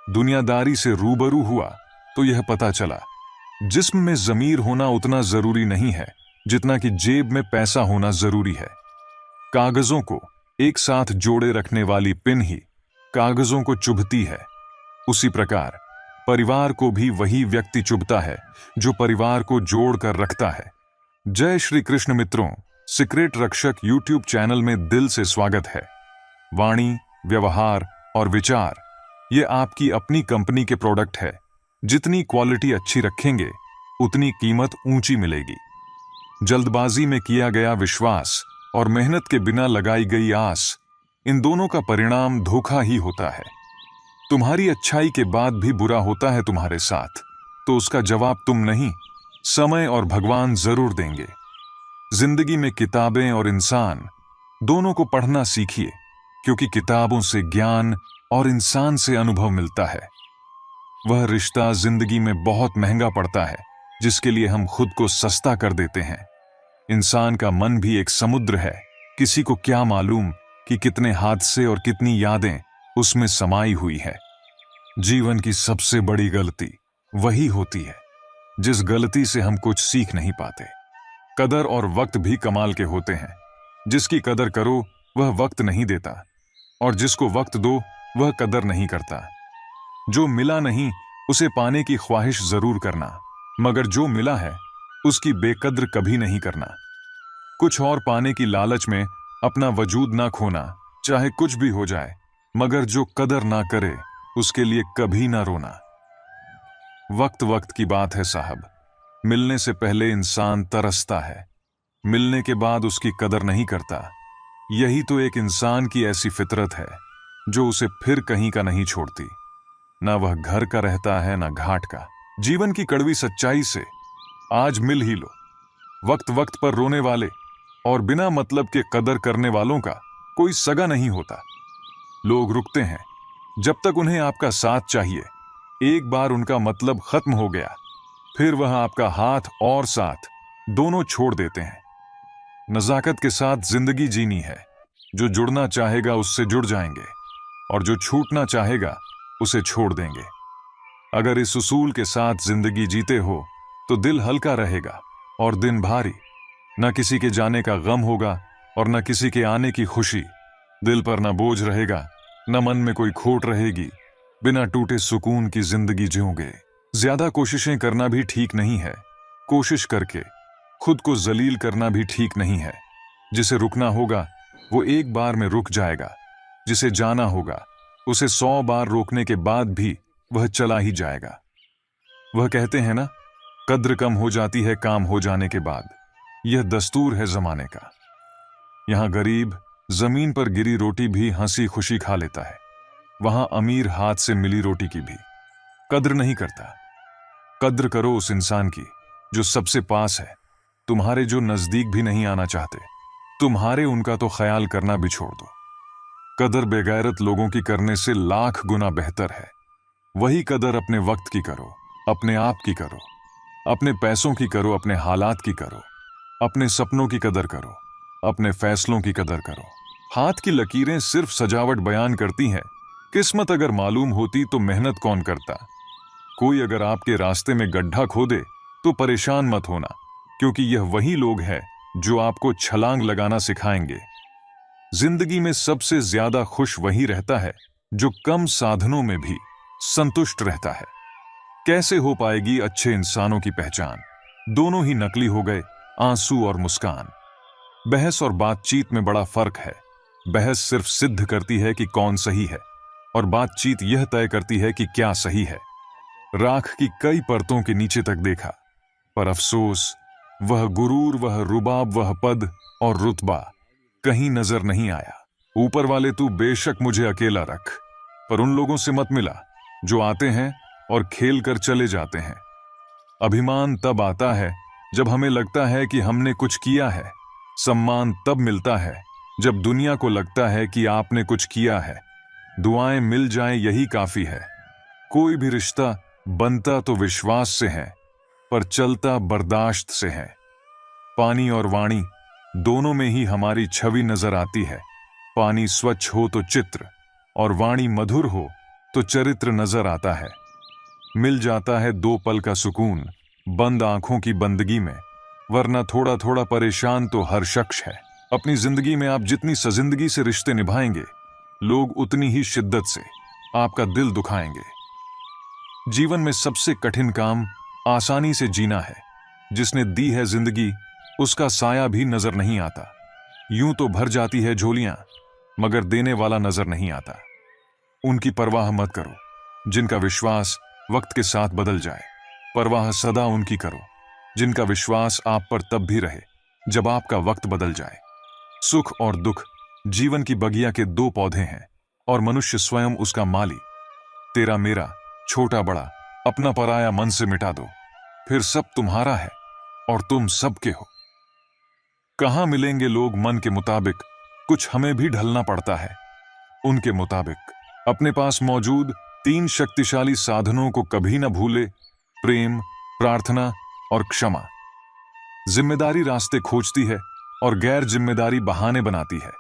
दुनियादारी से रूबरू हुआ तो यह पता चला, जिस्म में ज़मीर होना उतना ज़रूरी नहीं है जितना कि जेब में पैसा होना ज़रूरी है। कागज़ों को एक साथ जोड़े रखने वाली पिन ही कागज़ों को चुभती है। उसी प्रकार परिवार को भी वही व्यक्ति चुभता है जो परिवार को जोड़ कर रखता है। जय श्री कृष्ण मित्रों, सीक्रेट रक्षक यूट्यूब चैनल में दिल से स्वागत है। वाणी, व्यवहार और विचार ये आपकी अपनी कंपनी के प्रोडक्ट है। जितनी क्वालिटी अच्छी रखेंगे उतनी कीमत ऊंची मिलेगी। जल्दबाजी में किया गया विश्वास और मेहनत के बिना लगाई गई आस, इन दोनों का परिणाम धोखा ही होता है। तुम्हारी अच्छाई के बाद भी बुरा होता है तुम्हारे साथ, तो उसका जवाब तुम नहीं, समय और भगवान जरूर देंगे। जिंदगी में किताबें और इंसान दोनों को पढ़ना सीखिए, क्योंकि किताबों से ज्ञान और इंसान से अनुभव मिलता है। वह रिश्ता जिंदगी में बहुत महंगा पड़ता है जिसके लिए हम खुद को सस्ता कर देते हैं। इंसान का मन भी एक समुद्र है, किसी को क्या मालूम कि कितने हादसे और कितनी यादें उसमें समाई हुई है। जीवन की सबसे बड़ी गलती वही होती है जिस गलती से हम कुछ सीख नहीं पाते। कदर और वक्त भी कमाल के होते हैं। जिसकी कदर करो वह वक्त नहीं देता, और जिसको वक्त दो वह कदर नहीं करता। जो मिला नहीं उसे पाने की ख्वाहिश जरूर करना, मगर जो मिला है उसकी बेकद्र कभी नहीं करना। कुछ और पाने की लालच में अपना वजूद ना खोना, चाहे कुछ भी हो जाए, मगर जो कदर ना करे उसके लिए कभी ना रोना। वक्त वक्त की बात है साहब। मिलने से पहले इंसान तरसता है, मिलने के बाद उसकी कदर नहीं करता। यही तो एक इंसान की ऐसी फितरत है जो उसे फिर कहीं का नहीं छोड़ती। ना वह घर का रहता है ना घाट का। जीवन की कड़वी सच्चाई से आज मिल ही लो। वक्त वक्त पर रोने वाले और बिना मतलब के कदर करने वालों का कोई सगा नहीं होता। लोग रुकते हैं जब तक उन्हें आपका साथ चाहिए। एक बार उनका मतलब खत्म हो गया फिर वह आपका हाथ और साथ दोनों छोड़ देते हैं। नजाकत के साथ जिंदगी जीनी है। जो जुड़ना चाहेगा उससे जुड़ जाएंगे, और जो छूटना चाहेगा उसे छोड़ देंगे। अगर इस उसूल के साथ जिंदगी जीते हो तो दिल हल्का रहेगा और दिन भारी। न किसी के जाने का गम होगा और न किसी के आने की खुशी। दिल पर न बोझ रहेगा, न मन में कोई खोट रहेगी। बिना टूटे सुकून की जिंदगी जियोगे। ज्यादा कोशिशें करना भी ठीक नहीं है। कोशिश करके खुद को जलील करना भी ठीक नहीं है। जिसे रुकना होगा वो एक बार में रुक जाएगा। जिसे जाना होगा उसे 100 बार रोकने के बाद भी वह चला ही जाएगा। वह कहते हैं ना, कद्र कम हो जाती है काम हो जाने के बाद। यह दस्तूर है जमाने का। यहां गरीब जमीन पर गिरी रोटी भी हंसी खुशी खा लेता है, वहां अमीर हाथ से मिली रोटी की भी कद्र नहीं करता। कद्र करो उस इंसान की जो सबसे पास है, तुम्हारे जो नजदीक भी नहीं आना चाहते। तुम्हारे उनका तो ख्याल करना भी छोड़ दो। कदर बेगैरत लोगों की करने से लाख गुना बेहतर है। वही कदर अपने वक्त की करो, अपने आप की करो, अपने पैसों की करो, अपने हालात की करो, अपने सपनों की कदर करो, अपने फैसलों की कदर करो। हाथ की लकीरें सिर्फ सजावट बयान करती हैं। किस्मत अगर मालूम होती तो मेहनत कौन करता। कोई अगर आपके रास्ते में गड्ढा खोदे तो परेशान मत होना, क्योंकि यह वही लोग हैं जो आपको छलांग लगाना सिखाएंगे। जिंदगी में सबसे ज्यादा खुश वही रहता है जो कम साधनों में भी संतुष्ट रहता है। कैसे हो पाएगी अच्छे इंसानों की पहचान? दोनों ही नकली हो गए, आंसू और मुस्कान। बहस और बातचीत में बड़ा फर्क है। बहस सिर्फ सिद्ध करती है कि कौन सही है, और बातचीत यह तय करती है कि क्या सही है। राख की कई परतों के नीचे तक देखा, पर अफसोस वह गुरूर, वह रुबाब, वह पद और रुतबा कहीं नजर नहीं आया। ऊपर वाले तू बेशक मुझे अकेला रख, पर उन लोगों से मत मिला जो आते हैं और खेल कर चले जाते हैं। अभिमान तब आता है जब हमें लगता है कि हमने कुछ किया है। सम्मान तब मिलता है जब दुनिया को लगता है कि आपने कुछ किया है। दुआएं मिल जाएं यही काफी है। कोई भी रिश्ता बनता तो विश्वास से है, पर चलता बर्दाश्त से है। पानी और वाणी दोनों में ही हमारी छवि नजर आती है। पानी स्वच्छ हो तो चित्र, और वाणी मधुर हो तो चरित्र नजर आता है। मिल जाता है 2 पल का सुकून बंद आंखों की बंदगी में, वरना थोड़ा थोड़ा परेशान तो हर शख्स है। अपनी जिंदगी में आप जितनी सजिंदगी से रिश्ते निभाएंगे, लोग उतनी ही शिद्दत से आपका दिल दुखाएंगे। जीवन में सबसे कठिन काम आसानी से जीना है। जिसने दी है जिंदगी, उसका साया भी नजर नहीं आता। यूं तो भर जाती है झोलियां, मगर देने वाला नजर नहीं आता। उनकी परवाह मत करो जिनका विश्वास वक्त के साथ बदल जाए। परवाह सदा उनकी करो जिनका विश्वास आप पर तब भी रहे जब आपका वक्त बदल जाए। सुख और दुख जीवन की बगिया के 2 पौधे हैं और मनुष्य स्वयं उसका माली। तेरा मेरा, छोटा बड़ा, अपना पराया मन से मिटा दो, फिर सब तुम्हारा है और तुम सबके हो। कहां मिलेंगे लोग मन के मुताबिक, कुछ हमें भी ढलना पड़ता है उनके मुताबिक। अपने पास मौजूद 3 शक्तिशाली साधनों को कभी न भूले, प्रेम, प्रार्थना और क्षमा। जिम्मेदारी रास्ते खोजती है और गैर जिम्मेदारी बहाने बनाती है।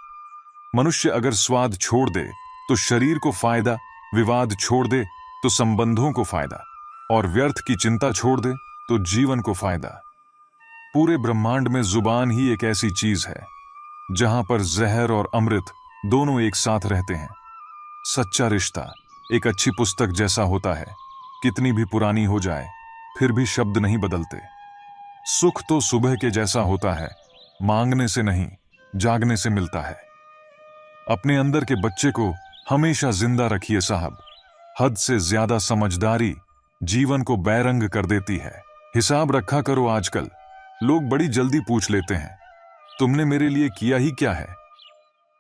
मनुष्य अगर स्वाद छोड़ दे तो शरीर को फायदा, विवाद छोड़ दे तो संबंधों को फायदा, और व्यर्थ की चिंता छोड़ दे तो जीवन को फायदा। पूरे ब्रह्मांड में जुबान ही एक ऐसी चीज है जहां पर जहर और अमृत दोनों एक साथ रहते हैं। सच्चा रिश्ता एक अच्छी पुस्तक जैसा होता है, कितनी भी पुरानी हो जाए फिर भी शब्द नहीं बदलते। सुख तो सुबह के जैसा होता है, मांगने से नहीं जागने से मिलता है। अपने अंदर के बच्चे को हमेशा जिंदा रखिए साहब। हद से ज्यादा समझदारी जीवन को बैरंग कर देती है। हिसाब रखा करो आजकल लोग बड़ी जल्दी पूछ लेते हैं, तुमने मेरे लिए किया ही क्या है।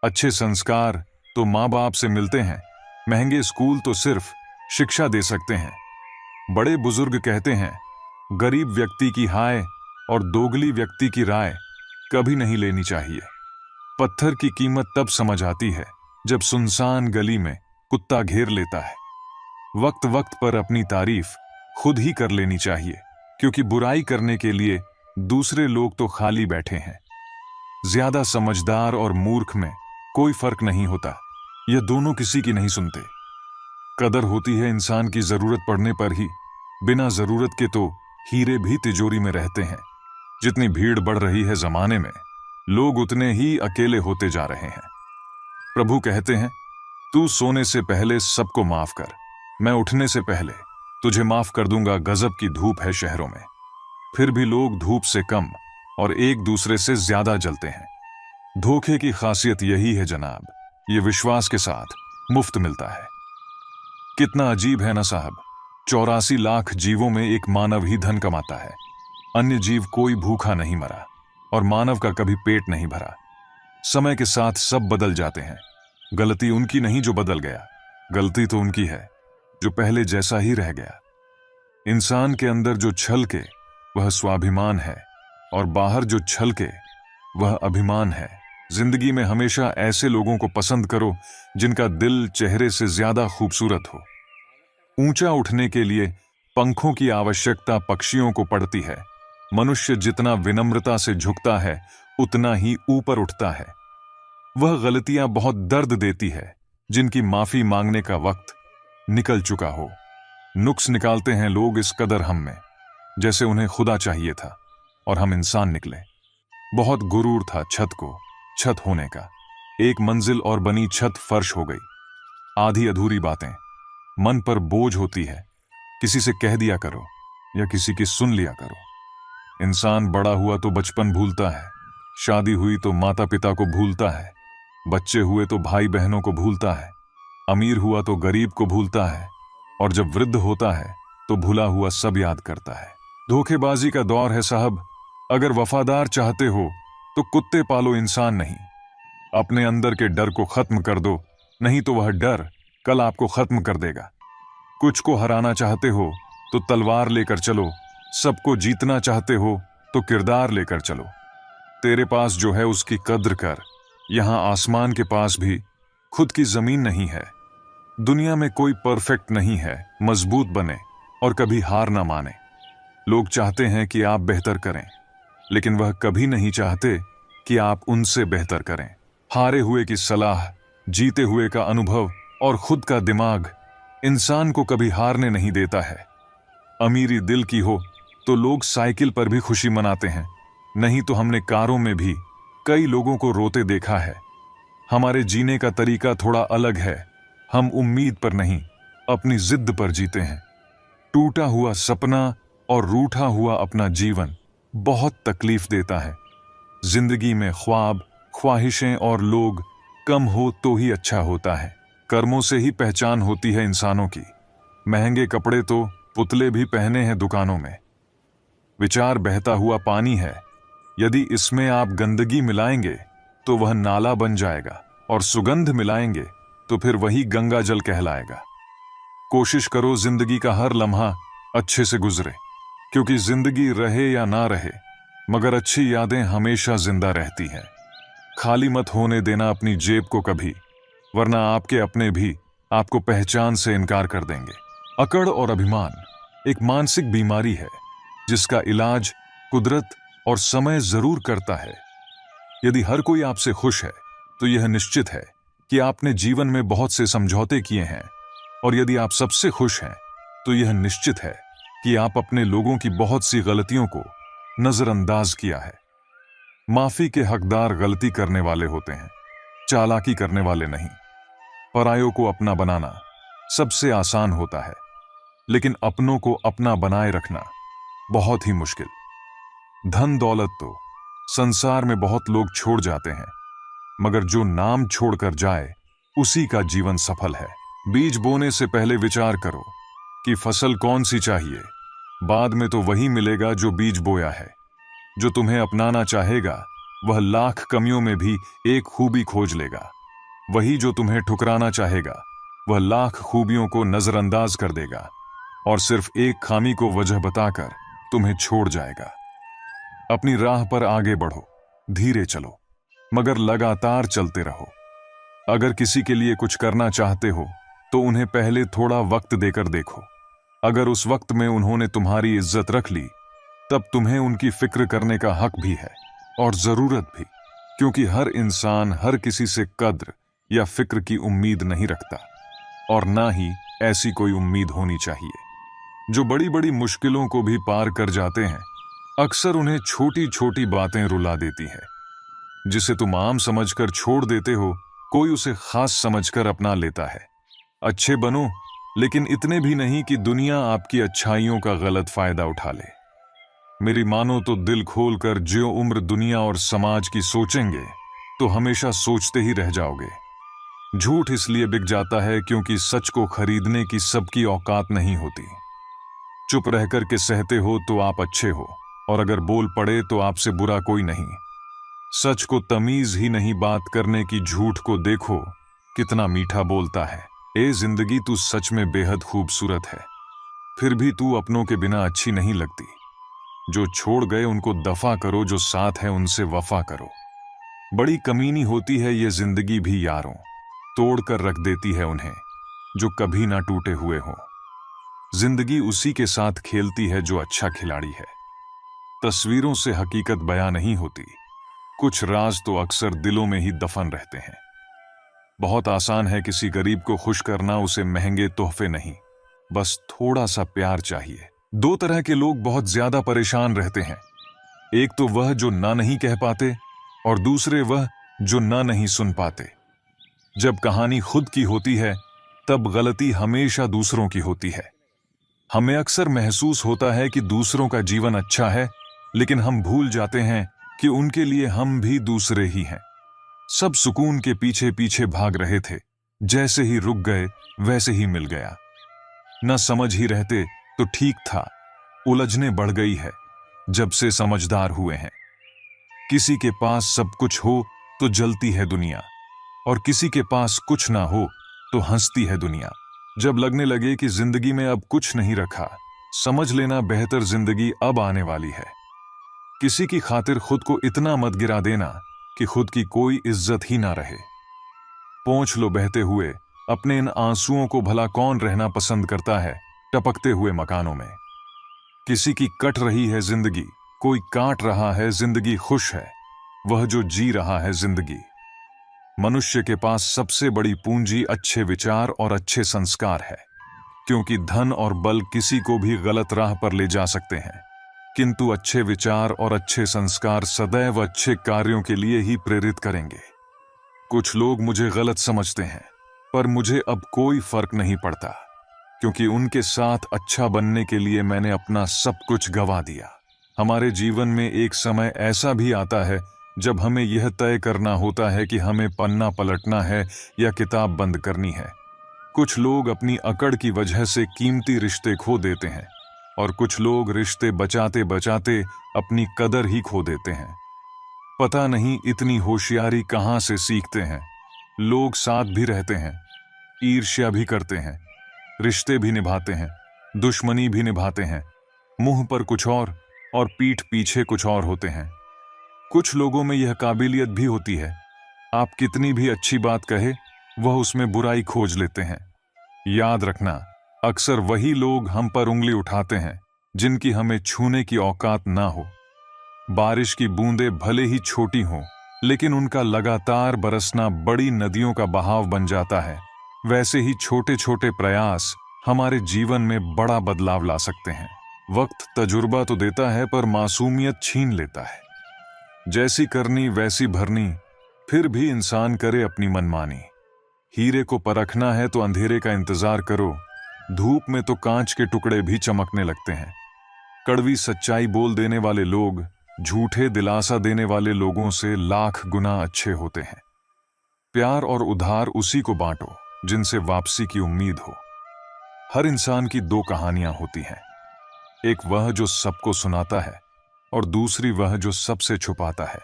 अच्छे संस्कार तो माँ बाप से मिलते हैं, महंगे स्कूल तो सिर्फ शिक्षा दे सकते हैं। बड़े बुजुर्ग कहते हैं, गरीब व्यक्ति की हाय और दोगली व्यक्ति की राय कभी नहीं लेनी चाहिए। पत्थर की कीमत तब समझ आती है जब सुनसान गली में कुत्ता घेर लेता है। वक्त वक्त पर अपनी तारीफ खुद ही कर लेनी चाहिए, क्योंकि बुराई करने के लिए दूसरे लोग तो खाली बैठे हैं। ज्यादा समझदार और मूर्ख में कोई फर्क नहीं होता, यह दोनों किसी की नहीं सुनते। कदर होती है इंसान की जरूरत पड़ने पर ही, बिना जरूरत के तो हीरे भी तिजोरी में रहते हैं। जितनी भीड़ बढ़ रही है जमाने में, लोग उतने ही अकेले होते जा रहे हैं। प्रभु कहते हैं, तू सोने से पहले सबको माफ कर, मैं उठने से पहले तुझे माफ कर दूंगा। गजब की धूप है शहरों में, फिर भी लोग धूप से कम और एक दूसरे से ज्यादा जलते हैं। धोखे की खासियत यही है जनाब, ये विश्वास के साथ मुफ्त मिलता है। कितना अजीब है ना साहब, 84 लाख जीवों में एक मानव ही धन कमाता है। अन्य जीव कोई भूखा नहीं मरा और मानव का कभी पेट नहीं भरा। समय के साथ सब बदल जाते हैं। गलती उनकी नहीं जो बदल गया, गलती तो उनकी है जो पहले जैसा ही रह गया। इंसान के अंदर जो छलके वह स्वाभिमान है, और बाहर जो छलके वह अभिमान है। जिंदगी में हमेशा ऐसे लोगों को पसंद करो जिनका दिल चेहरे से ज्यादा खूबसूरत हो। ऊंचा उठने के लिए पंखों की आवश्यकता पक्षियों को पड़ती है। मनुष्य जितना विनम्रता से झुकता है उतना ही ऊपर उठता है। वह गलतियां बहुत दर्द देती है जिनकी माफी मांगने का वक्त निकल चुका हो। नुक्स निकालते हैं लोग इस कदर हम में, जैसे उन्हें खुदा चाहिए था और हम इंसान निकले। बहुत गुरूर था छत को छत होने का, एक मंजिल और बनी छत फर्श हो गई। आधी अधूरी बातें मन पर बोझ होती है, किसी से कह दिया करो या किसी की सुन लिया करो। इंसान बड़ा हुआ तो बचपन भूलता है, शादी हुई तो माता पिता को भूलता है, बच्चे हुए तो भाई बहनों को भूलता है, अमीर हुआ तो गरीब को भूलता है, और जब वृद्ध होता है तो भूला हुआ सब याद करता है। धोखेबाजी का दौर है साहब। अगर वफादार चाहते हो तो कुत्ते पालो, इंसान नहीं। अपने अंदर के डर को खत्म कर दो, नहीं तो वह डर कल आपको खत्म कर देगा। कुछ को हराना चाहते हो तो तलवार लेकर चलो, सबको जीतना चाहते हो तो किरदार लेकर चलो। तेरे पास जो है उसकी कद्र कर, यहां आसमान के पास भी खुद की जमीन नहीं है। दुनिया में कोई परफेक्ट नहीं है, मजबूत बने और कभी हार ना माने। लोग चाहते हैं कि आप बेहतर करें, लेकिन वह कभी नहीं चाहते कि आप उनसे बेहतर करें। हारे हुए की सलाह, जीते हुए का अनुभव और खुद का दिमाग, इंसान को कभी हारने नहीं देता है। अमीरी दिल की हो तो लोग साइकिल पर भी खुशी मनाते हैं, नहीं तो हमने कारों में भी कई लोगों को रोते देखा है। हमारे जीने का तरीका थोड़ा अलग है। हम उम्मीद पर नहीं, अपनी जिद पर जीते हैं। टूटा हुआ सपना और रूठा हुआ अपना जीवन बहुत तकलीफ देता है। जिंदगी में ख्वाब, ख्वाहिशें और लोग कम हो तो ही अच्छा होता है। कर्मों से ही पहचान होती है इंसानों की। महंगे कपड़े तो पुतले भी पहने हैं दुकानों में। विचार बहता हुआ पानी है, यदि इसमें आप गंदगी मिलाएंगे तो वह नाला बन जाएगा, और सुगंध मिलाएंगे तो फिर वही गंगा जल कहलाएगा। कोशिश करो जिंदगी का हर लम्हा अच्छे से गुजरे, क्योंकि जिंदगी रहे या ना रहे, मगर अच्छी यादें हमेशा जिंदा रहती हैं। खाली मत होने देना अपनी जेब को कभी, वरना आपके अपने भी आपको पहचान से इनकार कर देंगे। अकड़ और अभिमान एक मानसिक बीमारी है, जिसका इलाज कुदरत और समय जरूर करता है। यदि हर कोई आपसे खुश है तो यह निश्चित है कि आपने जीवन में बहुत से समझौते किए हैं, और यदि आप सबसे खुश हैं तो यह निश्चित है कि आप अपने लोगों की बहुत सी गलतियों को नजरअंदाज किया है। माफी के हकदार गलती करने वाले होते हैं, चालाकी करने वाले नहीं। परायों को अपना बनाना सबसे आसान होता है, लेकिन अपनों को अपना बनाए रखना बहुत ही मुश्किल। धन दौलत तो संसार में बहुत लोग छोड़ जाते हैं, मगर जो नाम छोड़कर जाए उसी का जीवन सफल है। बीज बोने से पहले विचार करो कि फसल कौन सी चाहिए। बाद में तो वही मिलेगा जो बीज बोया है। जो तुम्हें अपनाना चाहेगा वह लाख कमियों में भी एक खूबी खोज लेगा। वही जो तुम्हें ठुकराना चाहेगा वह लाख खूबियों को नजरअंदाज कर देगा, और सिर्फ एक खामी को वजह बताकर तुम्हें छोड़ जाएगा। अपनी राह पर आगे बढ़ो, धीरे चलो, मगर लगातार चलते रहो। अगर किसी के लिए कुछ करना चाहते हो तो उन्हें पहले थोड़ा वक्त देकर देखो। अगर उस वक्त में उन्होंने तुम्हारी इज्जत रख ली, तब तुम्हें उनकी फिक्र करने का हक भी है, और जरूरत भी, क्योंकि हर इंसान हर किसी से कद्र या फिक्र की उम्मीद नहीं रखता, और ना ही ऐसी कोई उम्मीद होनी चाहिए। जो बड़ी बड़ी मुश्किलों को भी पार कर जाते हैं, अक्सर उन्हें छोटी छोटी बातें रुला देती है। जिसे तुम आम समझकर छोड़ देते हो, कोई उसे खास समझकर अपना लेता है। अच्छे बनो, लेकिन इतने भी नहीं कि दुनिया आपकी अच्छाइयों का गलत फायदा उठा ले। मेरी मानो तो दिल खोलकर जो उम्र दुनिया और समाज की सोचेंगे तो हमेशा सोचते ही रह जाओगे। झूठ इसलिए बिक जाता है क्योंकि सच को खरीदने की सबकी औकात नहीं होती। चुप रहकर के सहते हो तो आप अच्छे हो, और अगर बोल पड़े तो आपसे बुरा कोई नहीं। सच को तमीज ही नहीं बात करने की, झूठ को देखो कितना मीठा बोलता है। ए जिंदगी, तू सच में बेहद खूबसूरत है, फिर भी तू अपनों के बिना अच्छी नहीं लगती। जो छोड़ गए उनको दफा करो, जो साथ है उनसे वफा करो। बड़ी कमीनी होती है ये जिंदगी भी यारों, तोड़ कर रख देती है उन्हें जो कभी ना टूटे हुए हों। जिंदगी उसी के साथ खेलती है जो अच्छा खिलाड़ी है। तस्वीरों से हकीकत बयां नहीं होती, कुछ राज तो अक्सर दिलों में ही दफन रहते हैं। बहुत आसान है किसी गरीब को खुश करना, उसे महंगे तोहफे नहीं, बस थोड़ा सा प्यार चाहिए। दो तरह के लोग बहुत ज्यादा परेशान रहते हैं, एक तो वह जो ना नहीं कह पाते, और दूसरे वह जो ना नहीं सुन पाते। जब कहानी खुद की होती है तब गलती हमेशा दूसरों की होती है। हमें अक्सर महसूस होता है कि दूसरों का जीवन अच्छा है, लेकिन हम भूल जाते हैं कि उनके लिए हम भी दूसरे ही हैं। सब सुकून के पीछे पीछे भाग रहे थे, जैसे ही रुक गए वैसे ही मिल गया। न समझ ही रहते तो ठीक था, उलझने बढ़ गई है जब से समझदार हुए हैं। किसी के पास सब कुछ हो तो जलती है दुनिया, और किसी के पास कुछ ना हो तो हंसती है दुनिया। जब लगने लगे कि जिंदगी में अब कुछ नहीं रखा, समझ लेना बेहतर जिंदगी अब आने वाली है। किसी की खातिर खुद को इतना मत गिरा देना कि खुद की कोई इज्जत ही ना रहे। पोंछ लो बहते हुए अपने इन आंसुओं को, भला कौन रहना पसंद करता है टपकते हुए मकानों में। किसी की कट रही है जिंदगी, कोई काट रहा है जिंदगी, खुश है वह जो जी रहा है जिंदगी। मनुष्य के पास सबसे बड़ी पूंजी अच्छे विचार और अच्छे संस्कार है। क्योंकि धन और बल किसी को भी गलत राह पर ले जा सकते हैं, किंतु अच्छे विचार और अच्छे संस्कार सदैव अच्छे कार्यों के लिए ही प्रेरित करेंगे। कुछ लोग मुझे गलत समझते हैं, पर मुझे अब कोई फर्क नहीं पड़ता, क्योंकि उनके साथ अच्छा बनने के लिए मैंने अपना सब कुछ गंवा दिया। हमारे जीवन में एक समय ऐसा भी आता है जब हमें यह तय करना होता है कि हमें पन्ना पलटना है या किताब बंद करनी है। कुछ लोग अपनी अकड़ की वजह से कीमती रिश्ते खो देते हैं, और कुछ लोग रिश्ते बचाते बचाते अपनी कदर ही खो देते हैं। पता नहीं इतनी होशियारी कहां से सीखते हैं। लोग साथ भी रहते हैं, ईर्ष्या भी करते हैं, रिश्ते भी निभाते हैं, दुश्मनी भी निभाते हैं, मुंह पर कुछ और पीठ पीछे कुछ और होते हैं। कुछ लोगों में यह काबिलियत भी होती है, आप कितनी भी अच्छी बात कहे वह उसमें बुराई खोज लेते हैं। याद रखना, अक्सर वही लोग हम पर उंगली उठाते हैं जिनकी हमें छूने की औकात ना हो। बारिश की बूंदें भले ही छोटी हों, लेकिन उनका लगातार बरसना बड़ी नदियों का बहाव बन जाता है। वैसे ही छोटे छोटे प्रयास हमारे जीवन में बड़ा बदलाव ला सकते हैं। वक्त तजुर्बा तो देता है, पर मासूमियत छीन लेता है। जैसी करनी वैसी भरनी, फिर भी इंसान करे अपनी मनमानी। हीरे को परखना है तो अंधेरे का इंतजार करो, धूप में तो कांच के टुकड़े भी चमकने लगते हैं। कड़वी सच्चाई बोल देने वाले लोग झूठे दिलासा देने वाले लोगों से लाख गुना अच्छे होते हैं। प्यार और उधार उसी को बांटो जिनसे वापसी की उम्मीद हो। हर इंसान की दो कहानियां होती हैं, एक वह जो सबको सुनाता है और दूसरी वह जो सबसे छुपाता है।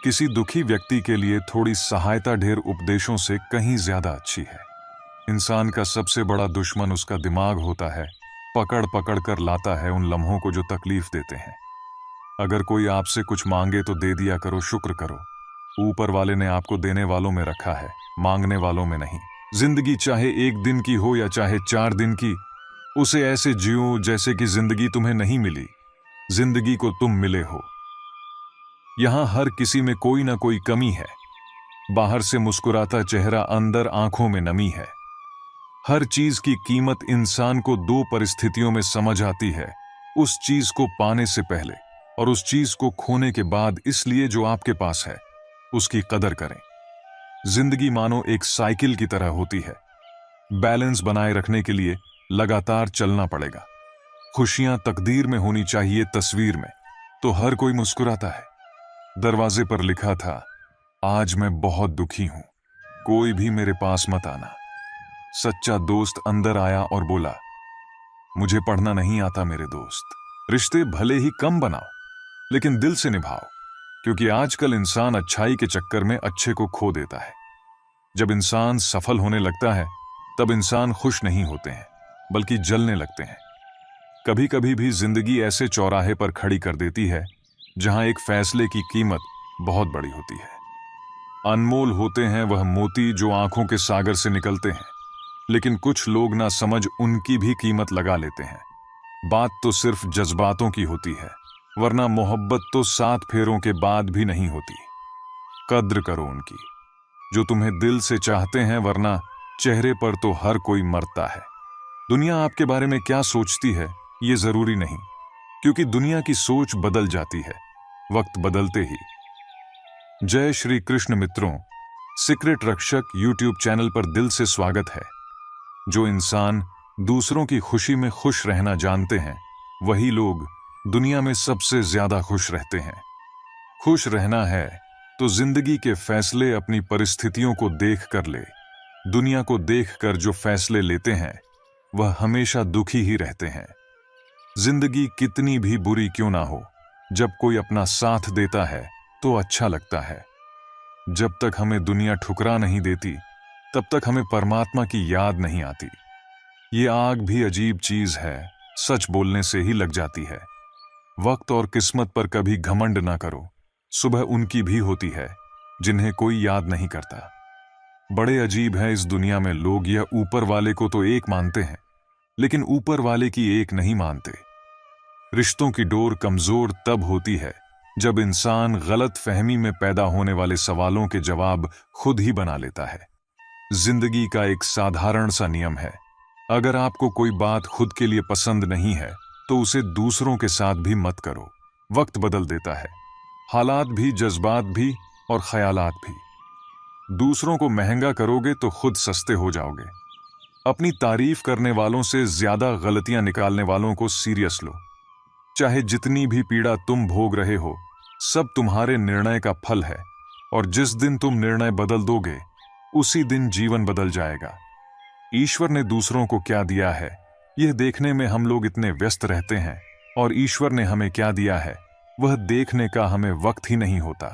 किसी दुखी व्यक्ति के लिए थोड़ी सहायता ढेर उपदेशों से कहीं ज्यादा अच्छी है। इंसान का सबसे बड़ा दुश्मन उसका दिमाग होता है, पकड़ पकड़ कर लाता है उन लम्हों को जो तकलीफ देते हैं। अगर कोई आपसे कुछ मांगे तो दे दिया करो, शुक्र करो। ऊपर वाले ने आपको देने वालों में रखा है, मांगने वालों में नहीं। जिंदगी चाहे एक दिन की हो या चाहे 4 दिन की, उसे ऐसे जियो जैसे कि जिंदगी तुम्हें नहीं मिली, जिंदगी को तुम मिले हो। यहां हर किसी में कोई ना कोई कमी है। बाहर से मुस्कुराता चेहरा, अंदर आंखों में नमी है। हर चीज की कीमत इंसान को 2 परिस्थितियों में समझ आती है, उस चीज को पाने से पहले और उस चीज को खोने के बाद। इसलिए जो आपके पास है उसकी कदर करें। जिंदगी मानो एक साइकिल की तरह होती है, बैलेंस बनाए रखने के लिए लगातार चलना पड़ेगा। खुशियां तकदीर में होनी चाहिए, तस्वीर में। तो हर कोई मुस्कुराता है। दरवाजे पर लिखा था, आज मैं बहुत दुखी हूं, कोई भी मेरे पास मत आना। सच्चा दोस्त अंदर आया और बोला, मुझे पढ़ना नहीं आता मेरे दोस्त। रिश्ते भले ही कम बनाओ, लेकिन दिल से निभाओ, क्योंकि आजकल इंसान अच्छाई के चक्कर में अच्छे को खो देता है। जब इंसान सफल होने लगता है, तब इंसान खुश नहीं होते हैं, बल्कि जलने लगते हैं। कभी कभी भी जिंदगी ऐसे चौराहे पर खड़ी कर देती है जहां एक फैसले की कीमत बहुत बड़ी होती है। अनमोल होते हैं वह मोती जो आंखों के सागर से निकलते हैं, लेकिन कुछ लोग ना समझ उनकी भी कीमत लगा लेते हैं। बात तो सिर्फ जज्बातों की होती है, वरना मोहब्बत तो 7 फेरों के बाद भी नहीं होती। कद्र करो उनकी जो तुम्हें दिल से चाहते हैं, वरना चेहरे पर तो हर कोई मरता है। दुनिया आपके बारे में क्या सोचती है ये जरूरी नहीं, क्योंकि दुनिया की सोच बदल जाती है वक्त बदलते ही। जय श्री कृष्ण मित्रों, सीक्रेट रक्षक यूट्यूब चैनल पर दिल से स्वागत है। जो इंसान दूसरों की खुशी में खुश रहना जानते हैं, वही लोग दुनिया में सबसे ज्यादा खुश रहते हैं। खुश रहना है तो जिंदगी के फैसले अपनी परिस्थितियों को देख कर ले। दुनिया को देख कर जो फैसले लेते हैं वह हमेशा दुखी ही रहते हैं। जिंदगी कितनी भी बुरी क्यों ना हो, जब कोई अपना साथ देता है तो अच्छा लगता है। जब तक हमें दुनिया ठुकरा नहीं देती, तब तक हमें परमात्मा की याद नहीं आती। ये आग भी अजीब चीज है, सच बोलने से ही लग जाती है। वक्त और किस्मत पर कभी घमंड ना करो, सुबह उनकी भी होती है जिन्हें कोई याद नहीं करता। बड़े अजीब है इस दुनिया में लोग, यह ऊपर वाले को तो एक मानते हैं, लेकिन ऊपर वाले की एक नहीं मानते। रिश्तों की डोर कमजोर तब होती है जब इंसान गलत फहमी में पैदा होने वाले सवालों के जवाब खुद ही बना लेता है। जिंदगी का एक साधारण सा नियम है, अगर आपको कोई बात खुद के लिए पसंद नहीं है तो उसे दूसरों के साथ भी मत करो। वक्त बदल देता है, हालात भी, जज्बात भी और ख्यालात भी। दूसरों को महंगा करोगे तो खुद सस्ते हो जाओगे। अपनी तारीफ करने वालों से ज्यादा गलतियां निकालने वालों को सीरियस लो। चाहे जितनी भी पीड़ा तुम भोग रहे हो, सब तुम्हारे निर्णय का फल है, और जिस दिन तुम निर्णय बदल दोगे उसी दिन जीवन बदल जाएगा। ईश्वर ने दूसरों को क्या दिया है यह देखने में हम लोग इतने व्यस्त रहते हैं, और ईश्वर ने हमें क्या दिया है वह देखने का हमें वक्त ही नहीं होता।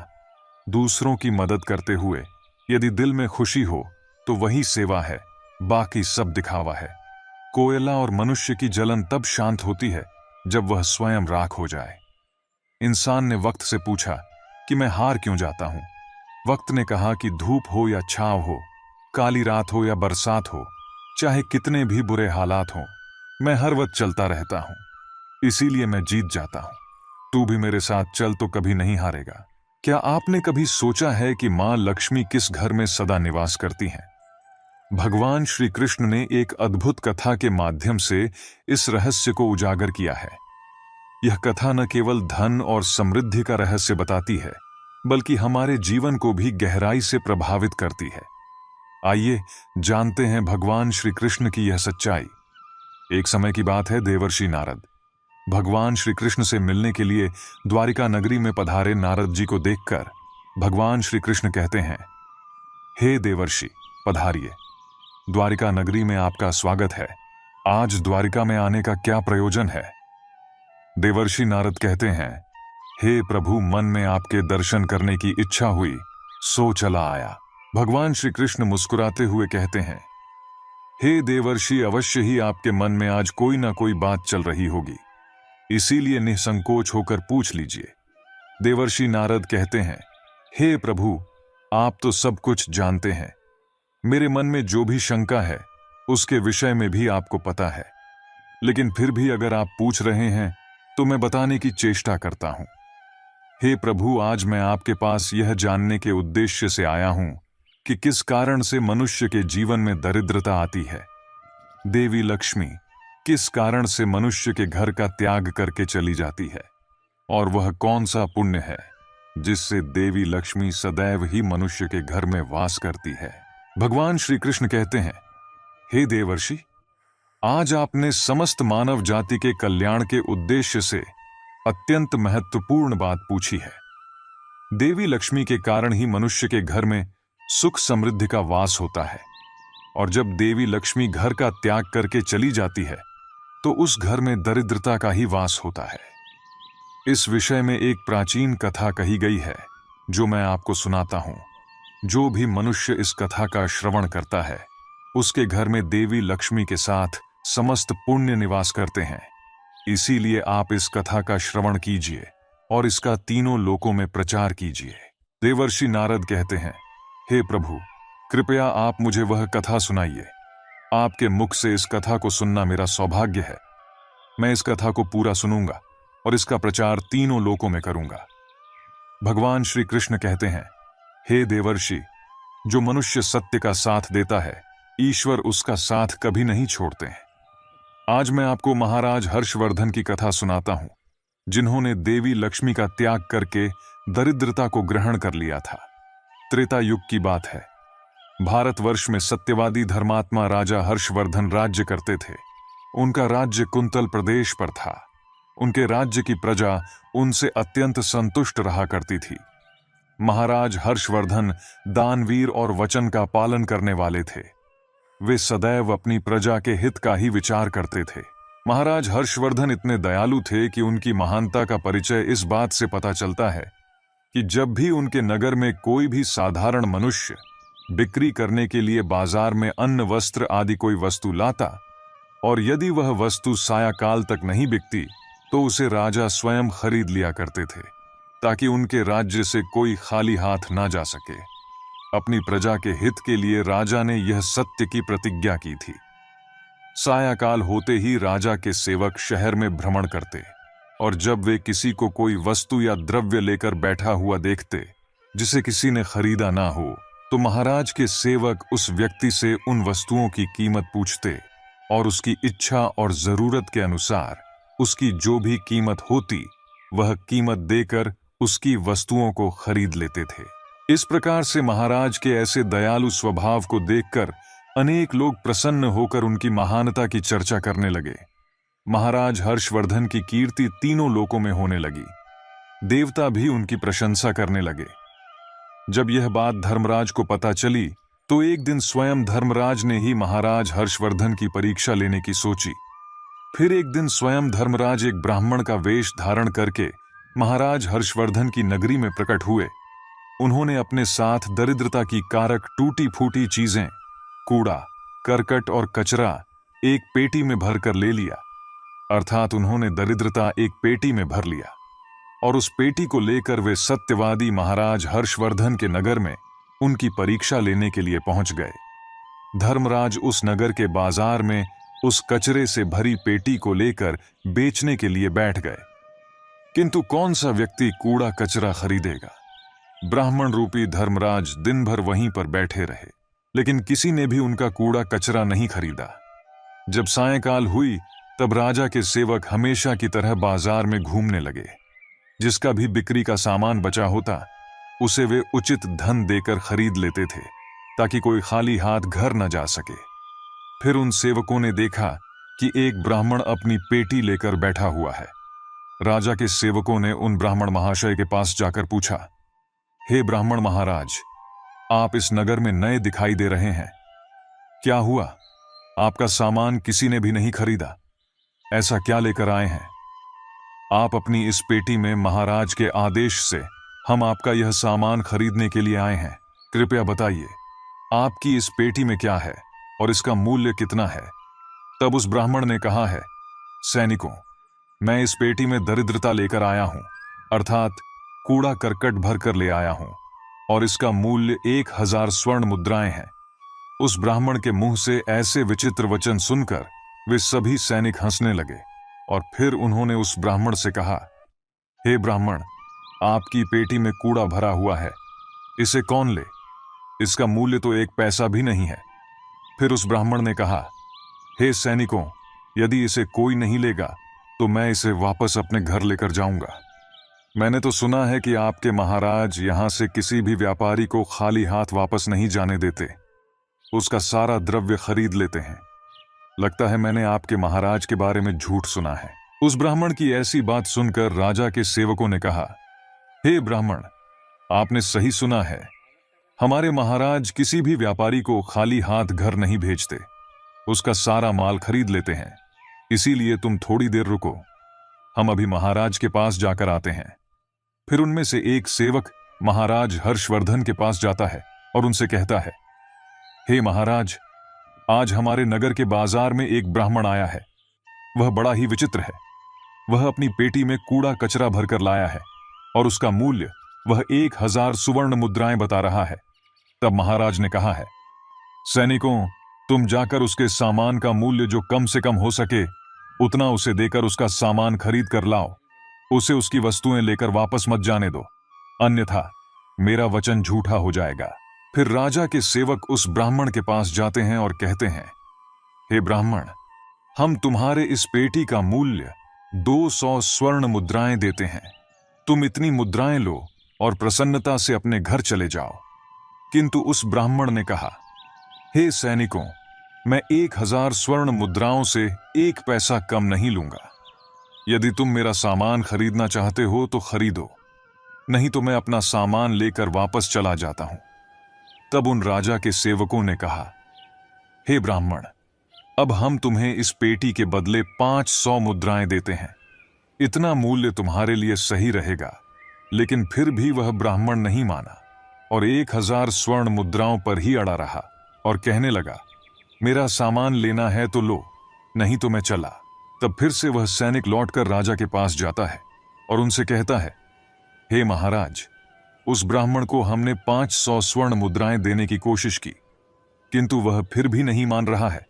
दूसरों की मदद करते हुए यदि दिल में खुशी हो तो वही सेवा है, बाकी सब दिखावा है। कोयला और मनुष्य की जलन तब शांत होती है जब वह स्वयं राख हो जाए। इंसान ने वक्त से पूछा कि मैं हार क्यों जाता हूं। वक्त ने कहा कि धूप हो या छांव हो, काली रात हो या बरसात हो, चाहे कितने भी बुरे हालात हों, मैं हर वक्त चलता रहता हूं, इसीलिए मैं जीत जाता हूं। तू भी मेरे साथ चल तो कभी नहीं हारेगा। क्या आपने कभी सोचा है कि मां लक्ष्मी किस घर में सदा निवास करती हैं? भगवान श्री कृष्ण ने एक अद्भुत कथा के माध्यम से इस रहस्य को उजागर किया है। यह कथा न केवल धन और समृद्धि का रहस्य बताती है, बल्कि हमारे जीवन को भी गहराई से प्रभावित करती है। आइए जानते हैं भगवान श्री कृष्ण की यह सच्चाई। एक समय की बात है, देवर्षि नारद भगवान श्री कृष्ण से मिलने के लिए द्वारिका नगरी में पधारे। नारद जी को देखकर भगवान श्री कृष्ण कहते हैं, हे देवर्षि, पधारिए, द्वारिका नगरी में आपका स्वागत है। आज द्वारिका में आने का क्या प्रयोजन है? देवर्षि नारद कहते हैं, हे प्रभु, मन में आपके दर्शन करने की इच्छा हुई, सो चला आया। भगवान श्री कृष्ण मुस्कुराते हुए कहते हैं, हे देवर्षि, अवश्य ही आपके मन में आज कोई ना कोई बात चल रही होगी, इसीलिए निसंकोच होकर पूछ लीजिए। देवर्षि नारद कहते हैं, हे प्रभु, आप तो सब कुछ जानते हैं। मेरे मन में जो भी शंका है उसके विषय में भी आपको पता है, लेकिन फिर भी अगर आप पूछ रहे हैं तो मैं बताने की चेष्टा करता हूं। हे प्रभु, आज मैं आपके पास यह जानने के उद्देश्य से आया हूं कि किस कारण से मनुष्य के जीवन में दरिद्रता आती है। देवी लक्ष्मी किस कारण से मनुष्य के घर का त्याग करके चली जाती है, और वह कौन सा पुण्य है जिससे देवी लक्ष्मी सदैव ही मनुष्य के घर में वास करती है। भगवान श्री कृष्ण कहते हैं, हे देवर्षि, आज आपने समस्त मानव जाति के कल्याण के उद्देश्य से अत्यंत महत्वपूर्ण बात पूछी है। देवी लक्ष्मी के कारण ही मनुष्य के घर में सुख समृद्धि का वास होता है, और जब देवी लक्ष्मी घर का त्याग करके चली जाती है तो उस घर में दरिद्रता का ही वास होता है। इस विषय में एक प्राचीन कथा कही गई है जो मैं आपको सुनाता हूं। जो भी मनुष्य इस कथा का श्रवण करता है उसके घर में देवी लक्ष्मी के साथ समस्त पुण्य निवास करते हैं। इसीलिए आप इस कथा का श्रवण कीजिए और इसका तीनों लोकों में प्रचार कीजिए। देवर्षि नारद कहते हैं, हे प्रभु, कृपया आप मुझे वह कथा सुनाइए। आपके मुख से इस कथा को सुनना मेरा सौभाग्य है। मैं इस कथा को पूरा सुनूंगा और इसका प्रचार तीनों लोकों में करूंगा। भगवान श्री कृष्ण कहते हैं, हे देवर्षि, जो मनुष्य सत्य का साथ देता है, ईश्वर उसका साथ कभी नहीं छोड़ते हैं। आज मैं आपको महाराज हर्षवर्धन की कथा सुनाता हूं, जिन्होंने देवी लक्ष्मी का त्याग करके दरिद्रता को ग्रहण कर लिया था। त्रेता युग की बात है। भारतवर्ष में सत्यवादी धर्मात्मा राजा हर्षवर्धन राज्य करते थे। उनका राज्य कुंतल प्रदेश पर था। उनके राज्य की प्रजा उनसे अत्यंत संतुष्ट रहा करती थी। महाराज हर्षवर्धन दानवीर और वचन का पालन करने वाले थे। वे सदैव अपनी प्रजा के हित का ही विचार करते थे। महाराज हर्षवर्धन इतने दयालु थे कि उनकी महानता का परिचय इस बात से पता चलता है कि जब भी उनके नगर में कोई भी साधारण मनुष्य बिक्री करने के लिए बाजार में अन्न, वस्त्र आदि कोई वस्तु लाता, और यदि वह वस्तु सायाकाल तक नहीं बिकती तो उसे राजा स्वयं खरीद लिया करते थे, ताकि उनके राज्य से कोई खाली हाथ ना जा सके। अपनी प्रजा के हित के लिए राजा ने यह सत्य की प्रतिज्ञा की थी। सायाकाल होते ही राजा के सेवक शहर में भ्रमण करते, और जब वे किसी को कोई वस्तु या द्रव्य लेकर बैठा हुआ देखते जिसे किसी ने खरीदा ना हो, तो महाराज के सेवक उस व्यक्ति से उन वस्तुओं की कीमत पूछते और उसकी इच्छा और जरूरत के अनुसार उसकी जो भी कीमत होती वह कीमत देकर उसकी वस्तुओं को खरीद लेते थे। इस प्रकार से महाराज के ऐसे दयालु स्वभाव को देखकर अनेक लोग प्रसन्न होकर उनकी महानता की चर्चा करने लगे। महाराज हर्षवर्धन की कीर्ति तीनों लोकों में होने लगी। देवता भी उनकी प्रशंसा करने लगे। जब यह बात धर्मराज को पता चली तो एक दिन स्वयं धर्मराज ने ही महाराज हर्षवर्धन की परीक्षा लेने की सोची। फिर एक दिन स्वयं धर्मराज एक ब्राह्मण का वेश धारण करके महाराज हर्षवर्धन की नगरी में प्रकट हुए। उन्होंने अपने साथ दरिद्रता की कारक टूटी फूटी चीजें, कूड़ा, करकट और कचरा एक पेटी में भरकर ले लिया। अर्थात उन्होंने दरिद्रता एक पेटी में भर लिया और उस पेटी को लेकर वे सत्यवादी महाराज हर्षवर्धन के नगर में उनकी परीक्षा लेने के लिए पहुंच गए। धर्मराज उस नगर के बाजार में उस कचरे से भरी पेटी को लेकर बेचने के लिए बैठ गए। किंतु कौन सा व्यक्ति कूड़ा कचरा खरीदेगा? ब्राह्मण रूपी धर्मराज दिन भर वहीं पर बैठे रहे, लेकिन किसी ने भी उनका कूड़ा कचरा नहीं खरीदा। जब सायंकाल हुई तब राजा के सेवक हमेशा की तरह बाजार में घूमने लगे। जिसका भी बिक्री का सामान बचा होता उसे वे उचित धन देकर खरीद लेते थे ताकि कोई खाली हाथ घर न जा सके। फिर उन सेवकों ने देखा कि एक ब्राह्मण अपनी पेटी लेकर बैठा हुआ है। राजा के सेवकों ने उन ब्राह्मण महाशय के पास जाकर पूछा, हे ब्राह्मण महाराज, आप इस नगर में नए दिखाई दे रहे हैं, क्या हुआ? आपका सामान किसी ने भी नहीं खरीदा, ऐसा क्या लेकर आए हैं? आप अपनी इस पेटी में महाराज के आदेश से हम आपका यह सामान खरीदने के लिए आए हैं। कृपया बताइए, आपकी इस पेटी में क्या है और इसका मूल्य कितना है? तब उस ब्राह्मण ने कहा है, सैनिकों, मैं इस पेटी में दरिद्रता लेकर आया हूं, अर्थात कूड़ा करकट भर कर ले आया हूं, और इसका मूल्य 1000 स्वर्ण मुद्राएं हैं। उस ब्राह्मण के मुंह से ऐसे विचित्र वचन सुनकर वे सभी सैनिक हंसने लगे और फिर उन्होंने उस ब्राह्मण से कहा, हे ब्राह्मण, आपकी पेटी में कूड़ा भरा हुआ है, इसे कौन ले? इसका मूल्य तो 1 पैसा भी नहीं है। फिर उस ब्राह्मण ने कहा, हे सैनिकों, यदि इसे कोई नहीं लेगा तो मैं इसे वापस अपने घर लेकर जाऊंगा। मैंने तो सुना है कि आपके महाराज यहां से किसी भी व्यापारी को खाली हाथ वापस नहीं जाने देते, उसका सारा द्रव्य खरीद लेते हैं। लगता है मैंने आपके महाराज के बारे में झूठ सुना है। उस ब्राह्मण की ऐसी बात सुनकर राजा के सेवकों ने कहा, हे ब्राह्मण, आपने सही सुना है, हमारे महाराज किसी भी व्यापारी को खाली हाथ घर नहीं भेजते, उसका सारा माल खरीद लेते हैं। इसीलिए तुम थोड़ी देर रुको, हम अभी महाराज के पास जाकर आते हैं। फिर उनमें से एक सेवक महाराज हर्षवर्धन के पास जाता है और उनसे कहता है, हे महाराज, आज हमारे नगर के बाजार में एक ब्राह्मण आया है। वह बड़ा ही विचित्र है। वह अपनी पेटी में कूड़ा कचरा भरकर लाया है और उसका मूल्य वह 1000 सुवर्ण मुद्राएं बता रहा है। तब महाराज ने कहा है, सैनिकों, तुम जाकर उसके सामान का मूल्य जो कम से कम हो सके उतना उसे देकर उसका सामान खरीद कर लाओ। उसे उसकी वस्तुएं लेकर वापस मत जाने दो, अन्यथा मेरा वचन झूठा हो जाएगा। फिर राजा के सेवक उस ब्राह्मण के पास जाते हैं और कहते हैं, हे ब्राह्मण, हम तुम्हारे इस पेटी का मूल्य 200 स्वर्ण मुद्राएं देते हैं। तुम इतनी मुद्राएं लो और प्रसन्नता से अपने घर चले जाओ। किंतु उस ब्राह्मण ने कहा, हे सैनिकों, मैं 1000 स्वर्ण मुद्राओं से 1 पैसा कम नहीं लूंगा। यदि तुम मेरा सामान खरीदना चाहते हो तो खरीदो, नहीं तो मैं अपना सामान लेकर वापस चला जाता हूं। तब उन राजा के सेवकों ने कहा, हे ब्राह्मण, अब हम तुम्हें इस पेटी के बदले 500 मुद्राएं देते हैं। इतना मूल्य तुम्हारे लिए सही रहेगा। लेकिन फिर भी वह ब्राह्मण नहीं माना और 1000 स्वर्ण मुद्राओं पर ही अड़ा रहा और कहने लगा, मेरा सामान लेना है तो लो, नहीं तो मैं चला। तब फिर से वह सैनिक लौटकर राजा के पास जाता है और उनसे कहता है, हे महाराज, उस ब्राह्मण को हमने 500 स्वर्ण मुद्राएं देने की कोशिश की, किंतु वह फिर भी नहीं मान रहा है।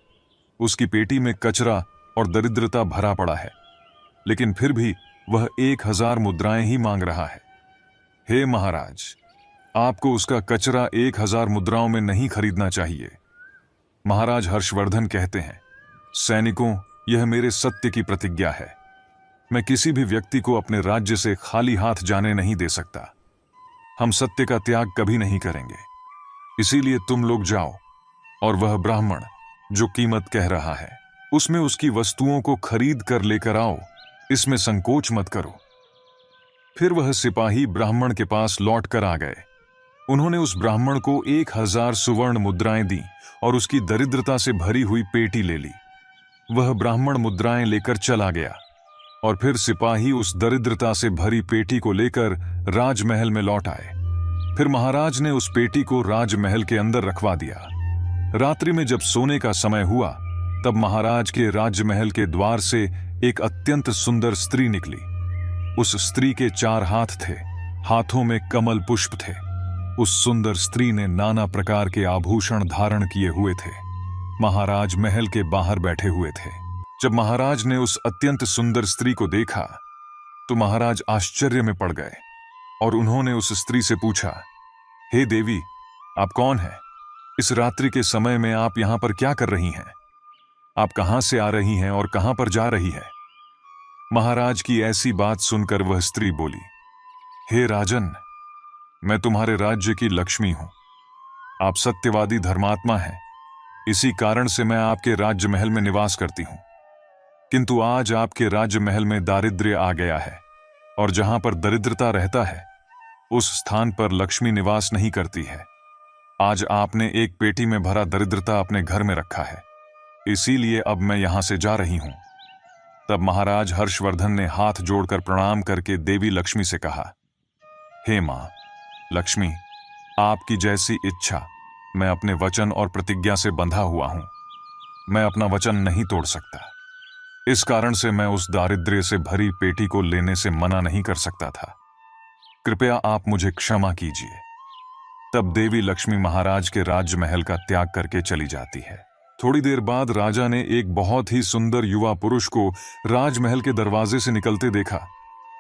उसकी पेटी में कचरा और दरिद्रता भरा पड़ा है, लेकिन फिर भी वह 1000 मुद्राएं ही मांग रहा है। हे महाराज, आपको उसका कचरा 1000 मुद्राओं में नहीं खरीदना चाहिए। महाराज हर्षवर्धन कहते हैं, सैनिकों, यह मेरे सत्य की प्रतिज्ञा है। मैं किसी भी व्यक्ति को अपने राज्य से खाली हाथ जाने नहीं दे सकता। हम सत्य का त्याग कभी नहीं करेंगे। इसीलिए तुम लोग जाओ और वह ब्राह्मण जो कीमत कह रहा है उसमें उसकी वस्तुओं को खरीद कर लेकर आओ। इसमें संकोच मत करो। फिर वह सिपाही ब्राह्मण के पास लौट कर आ गए। उन्होंने उस ब्राह्मण को 1000 सुवर्ण मुद्राएं दी और उसकी दरिद्रता से भरी हुई पेटी ले ली। वह ब्राह्मण मुद्राएं लेकर चला गया और फिर सिपाही उस दरिद्रता से भरी पेटी को लेकर राजमहल में लौट आए। फिर महाराज ने उस पेटी को राजमहल के अंदर रखवा दिया। रात्रि में जब सोने का समय हुआ तब महाराज के राजमहल के द्वार से एक अत्यंत सुंदर स्त्री निकली। उस स्त्री के 4 हाथ थे, हाथों में कमल पुष्प थे। उस सुंदर स्त्री ने नाना प्रकार के आभूषण धारण किए हुए थे। महाराज महल के बाहर बैठे हुए थे। जब महाराज ने उस अत्यंत सुंदर स्त्री को देखा तो महाराज आश्चर्य में पड़ गए और उन्होंने उस स्त्री से पूछा, हे देवी, आप कौन हैं? इस रात्रि के समय में आप यहां पर क्या कर रही हैं? आप कहां से आ रही हैं और कहां पर जा रही है? महाराज की ऐसी बात सुनकर वह स्त्री बोली, हे राजन, मैं तुम्हारे राज्य की लक्ष्मी हूं। आप सत्यवादी धर्मात्मा हैं, इसी कारण से मैं आपके राज्य महल में निवास करती हूं। किंतु आज आपके राज्य महल में दारिद्र्य आ गया है और जहां पर दरिद्रता रहता है उस स्थान पर लक्ष्मी निवास नहीं करती है। आज आपने एक पेटी में भरा दरिद्रता अपने घर में रखा है, इसीलिए अब मैं यहां से जा रही हूं। तब महाराज हर्षवर्धन ने हाथ जोड़कर प्रणाम करके देवी लक्ष्मी से कहा, हे मां लक्ष्मी, आपकी जैसी इच्छा। मैं अपने वचन और प्रतिज्ञा से बंधा हुआ हूं। मैं अपना वचन नहीं तोड़ सकता। इस कारण से मैं उस दारिद्र्य से भरी पेटी को लेने से मना नहीं कर सकता था। कृपया आप मुझे क्षमा कीजिए। तब देवी लक्ष्मी महाराज के राजमहल का त्याग करके चली जाती है। थोड़ी देर बाद राजा ने एक बहुत ही सुंदर युवा पुरुष को राजमहल के दरवाजे से निकलते देखा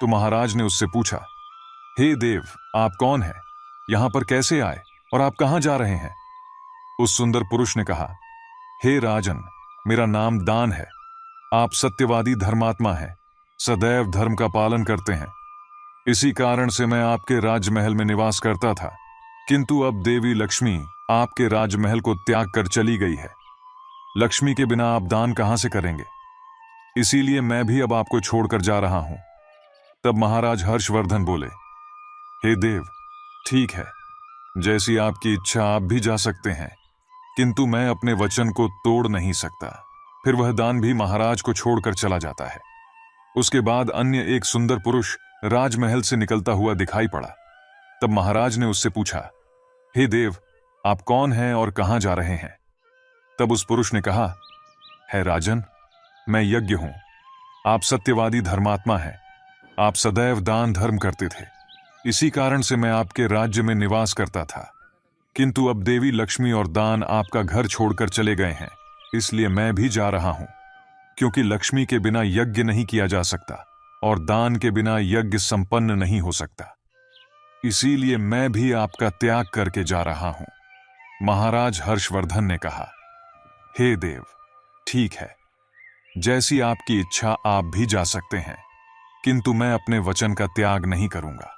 तो महाराज ने उससे पूछा, हे देव, आप कौन हैं? यहां पर कैसे आए और आप कहां जा रहे हैं? उस सुंदर पुरुष ने कहा, हे राजन, मेरा नाम दान है। आप सत्यवादी धर्मात्मा हैं, सदैव धर्म का पालन करते हैं। इसी कारण से मैं आपके राजमहल में निवास करता था, किंतु अब देवी लक्ष्मी आपके राजमहल को त्याग कर चली गई है। लक्ष्मी के बिना आप दान कहां से करेंगे? इसीलिए मैं भी अब आपको छोड़कर जा रहा हूं। तब महाराज हर्षवर्धन बोले, हे देव, ठीक है, जैसी आपकी इच्छा आप भी जा सकते हैं, किंतु मैं अपने वचन को तोड़ नहीं सकता। फिर वह दान भी महाराज को छोड़कर चला जाता है। उसके बाद अन्य एक सुंदर पुरुष राजमहल से निकलता हुआ दिखाई पड़ा। तब महाराज ने उससे पूछा, हे देव, आप कौन हैं और कहां जा रहे हैं? तब उस पुरुष ने कहा, है राजन, मैं यज्ञ हूं। आप सत्यवादी धर्मात्मा हैं। आप सदैव दान धर्म करते थे, इसी कारण से मैं आपके राज्य में निवास करता था। किंतु अब देवी लक्ष्मी और दान आपका घर छोड़कर चले गए हैं, इसलिए मैं भी जा रहा हूं। क्योंकि लक्ष्मी के बिना यज्ञ नहीं किया जा सकता और दान के बिना यज्ञ संपन्न नहीं हो सकता। इसीलिए मैं भी आपका त्याग करके जा रहा हूं। महाराज हर्षवर्धन ने कहा, हे देव, ठीक है, जैसी आपकी इच्छा आप भी जा सकते हैं, किंतु मैं अपने वचन का त्याग नहीं करूंगा।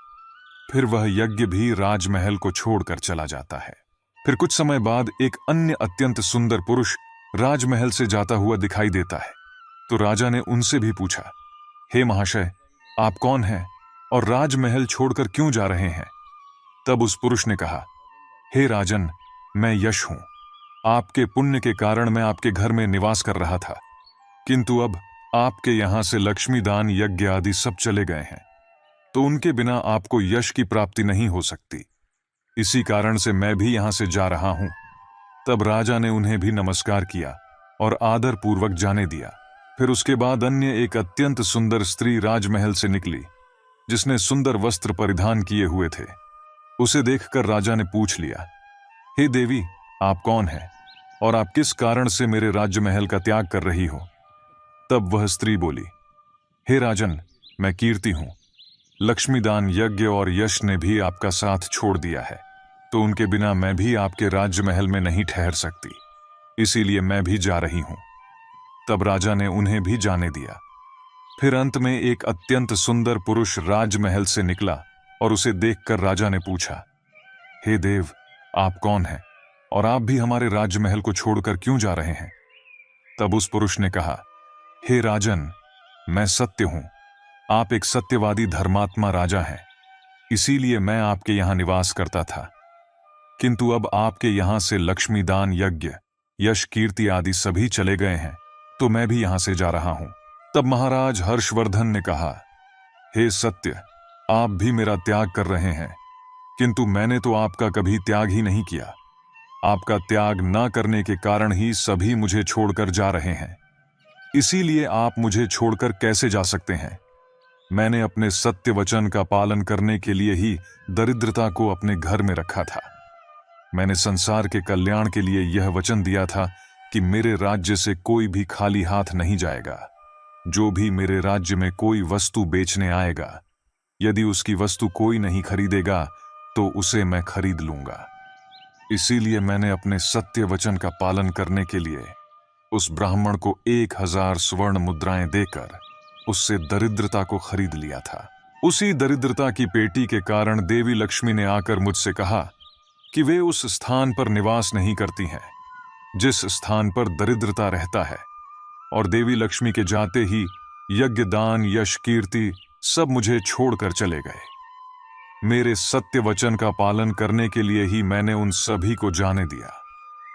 फिर वह यज्ञ भी राजमहल को छोड़कर चला जाता है। फिर कुछ समय बाद एक अन्य अत्यंत सुंदर पुरुष राजमहल से जाता हुआ दिखाई देता है। तो राजा ने उनसे भी पूछा, हे महाशय, आप कौन हैं और राजमहल छोड़कर क्यों जा रहे हैं? तब उस पुरुष ने कहा, हे राजन, मैं यश हूं। आपके पुण्य के कारण मैं आपके घर में निवास कर रहा था, किंतु अब आपके यहां से लक्ष्मी दान यज्ञ आदि सब चले गए हैं, तो उनके बिना आपको यश की प्राप्ति नहीं हो सकती। इसी कारण से मैं भी यहां से जा रहा हूं। तब राजा ने उन्हें भी नमस्कार किया और आदर पूर्वक जाने दिया। फिर उसके बाद अन्य एक अत्यंत सुंदर स्त्री राजमहल से निकली, जिसने सुंदर वस्त्र परिधान किए हुए थे। उसे देखकर राजा ने पूछ लिया, हे देवी, आप कौन हैं और आप किस कारण से मेरे राजमहल का त्याग कर रही हो? तब वह स्त्री बोली, हे राजन, मैं कीर्ति हूं। लक्ष्मीदान यज्ञ और यश ने भी आपका साथ छोड़ दिया है, तो उनके बिना मैं भी आपके राजमहल में नहीं ठहर सकती, इसीलिए मैं भी जा रही हूं। तब राजा ने उन्हें भी जाने दिया। फिर अंत में एक अत्यंत सुंदर पुरुष राजमहल से निकला और उसे देखकर राजा ने पूछा, हे देव, आप कौन हैं और आप भी हमारे राजमहल को छोड़कर क्यों जा रहे हैं? तब उस पुरुष ने कहा, हे राजन, मैं सत्य हूं। आप एक सत्यवादी धर्मात्मा राजा हैं, इसीलिए मैं आपके यहां निवास करता था। किंतु अब आपके यहां से लक्ष्मीदान यज्ञ, यश, कीर्ति आदि सभी चले गए हैं, तो मैं भी यहां से जा रहा हूं। तब महाराज हर्षवर्धन ने कहा, हे सत्य, आप भी मेरा त्याग कर रहे हैं, किंतु मैंने तो आपका कभी त्याग ही नहीं किया। आपका त्याग न करने के कारण ही सभी मुझे छोड़कर जा रहे हैं, इसीलिए आप मुझे छोड़कर कैसे जा सकते हैं? मैंने अपने सत्य वचन का पालन करने के लिए ही दरिद्रता को अपने घर में रखा था। मैंने संसार के कल्याण के लिए यह वचन दिया था कि मेरे राज्य से कोई भी खाली हाथ नहीं जाएगा। जो भी मेरे राज्य में कोई वस्तु बेचने आएगा, यदि उसकी वस्तु कोई नहीं खरीदेगा तो उसे मैं खरीद लूंगा। इसीलिए मैंने अपने सत्य वचन का पालन करने के लिए उस ब्राह्मण को 1000 स्वर्ण मुद्राएं देकर उससे दरिद्रता को खरीद लिया था। उसी दरिद्रता की पेटी के कारण देवी लक्ष्मी ने आकर मुझसे कहा कि वे उस स्थान पर निवास नहीं करती हैं जिस स्थान पर दरिद्रता रहता है, और देवी लक्ष्मी के जाते ही यज्ञ, दान, यश, कीर्ति सब मुझे छोड़कर चले गए। मेरे सत्य वचन का पालन करने के लिए ही मैंने उन सभी को जाने दिया,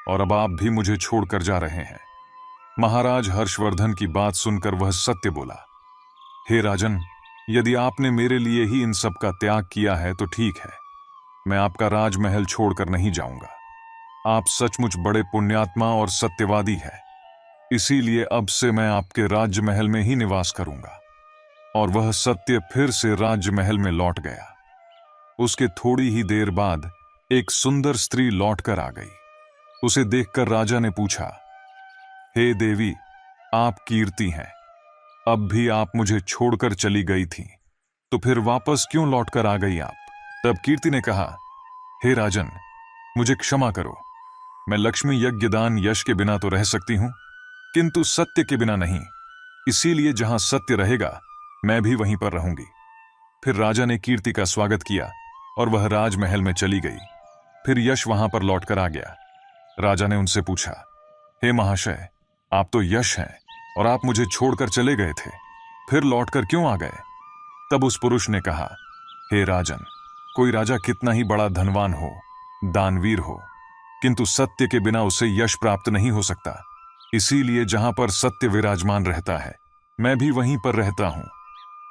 और अब आप भी मुझे छोड़कर जा रहे हैं। महाराज हर्षवर्धन की बात सुनकर वह सत्य बोला, हे राजन, यदि आपने मेरे लिए ही इन सब का त्याग किया है तो ठीक है, मैं आपका राजमहल छोड़कर नहीं जाऊंगा। आप सचमुच बड़े पुण्यात्मा और सत्यवादी हैं, इसीलिए अब से मैं आपके राजमहल में ही निवास करूंगा। और वह सत्य फिर से राजमहल में लौट गया। उसके थोड़ी ही देर बाद एक सुंदर स्त्री लौटकर आ गई। उसे देखकर राजा ने पूछा, हे देवी, आप कीर्ति हैं, अब भी आप मुझे छोड़कर चली गई थी, तो फिर वापस क्यों लौटकर आ गई आप? तब कीर्ति ने कहा, हे राजन, मुझे क्षमा करो, मैं लक्ष्मी, यज्ञ, दान, यश के बिना तो रह सकती हूं, किंतु सत्य के बिना नहीं। इसीलिए जहां सत्य रहेगा मैं भी वहीं पर रहूंगी। फिर राजा ने कीर्ति का स्वागत किया और वह राजमहल में चली गई। फिर यश वहां पर लौटकर आ गया। राजा ने उनसे पूछा, हे महाशय, आप तो यश हैं और आप मुझे छोड़कर चले गए थे, फिर लौटकर क्यों आ गए? तब उस पुरुष ने कहा, हे राजन, कोई राजा कितना ही बड़ा धनवान हो, दानवीर हो, किंतु सत्य के बिना उसे यश प्राप्त नहीं हो सकता। इसीलिए जहां पर सत्य विराजमान रहता है मैं भी वहीं पर रहता हूं।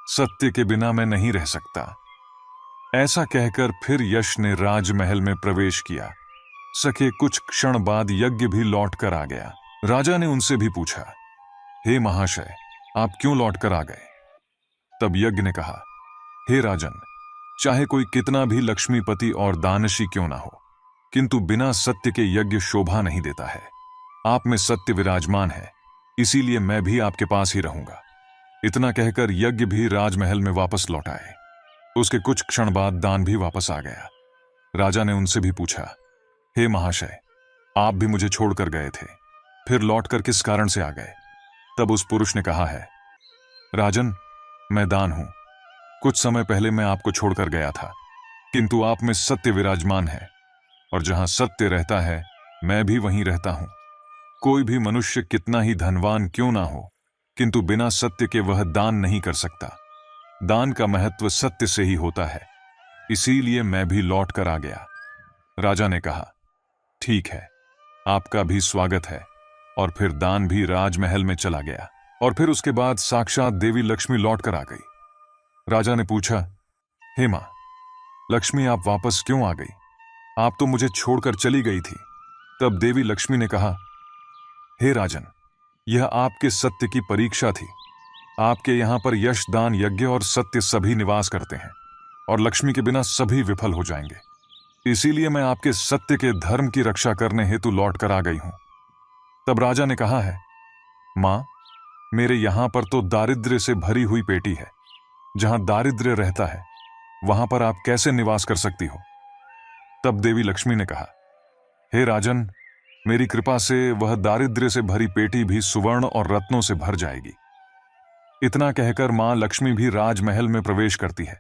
सत्य के बिना मैं नहीं रह सकता। ऐसा कहकर फिर यश ने राजमहल में प्रवेश किया। सके कुछ क्षण बाद यज्ञ भी लौटकर आ गया। राजा ने उनसे भी पूछा, हे महाशय, आप क्यों लौटकर आ गए? तब यज्ञ ने कहा, हे राजन, चाहे कोई कितना भी लक्ष्मीपति और दानशी क्यों ना हो, किंतु बिना सत्य के यज्ञ शोभा नहीं देता है। आप में सत्य विराजमान है, इसीलिए मैं भी आपके पास ही रहूंगा। इतना कहकर यज्ञ भी राजमहल में वापस लौट आए। उसके कुछ क्षण बाद दान भी वापस आ गया। राजा ने उनसे भी पूछा, हे महाशय, आप भी मुझे छोड़कर गए थे, फिर लौटकर किस कारण से आ गए? तब उस पुरुष ने कहा है, राजन, मैं दान हूं। कुछ समय पहले मैं आपको छोड़कर गया था, किंतु आप में सत्य विराजमान है, और जहां सत्य रहता है मैं भी वहीं रहता हूं। कोई भी मनुष्य कितना ही धनवान क्यों ना हो, किंतु बिना सत्य के वह दान नहीं कर सकता। दान का महत्व सत्य से ही होता है, इसीलिए मैं भी लौट कर आ गया। राजा ने कहा, ठीक है, आपका भी स्वागत है। और फिर दान भी राजमहल में चला गया। और फिर उसके बाद साक्षात देवी लक्ष्मी लौट कर आ गई। राजा ने पूछा, हे मां, लक्ष्मी, आप वापस क्यों आ गई? आप तो मुझे छोड़कर चली गई थी। तब देवी लक्ष्मी ने कहा, हे राजन, यह आपके सत्य की परीक्षा थी। आपके यहां पर यश, दान, यज्ञ और सत्य सभी निवास करते हैं, और लक्ष्मी के बिना सभी विफल हो जाएंगे। इसीलिए मैं आपके सत्य के धर्म की रक्षा करने हेतु लौट कर आ गई हूं। तब राजा ने कहा है, मां, मेरे यहां पर तो दारिद्र्य से भरी हुई पेटी है। जहां दारिद्र्य रहता है वहां पर आप कैसे निवास कर सकती हो? तब देवी लक्ष्मी ने कहा, हे राजन, मेरी कृपा से वह दारिद्र्य से भरी पेटी भी सुवर्ण और रत्नों से भर जाएगी। इतना कहकर मां लक्ष्मी भी राजमहल में प्रवेश करती है।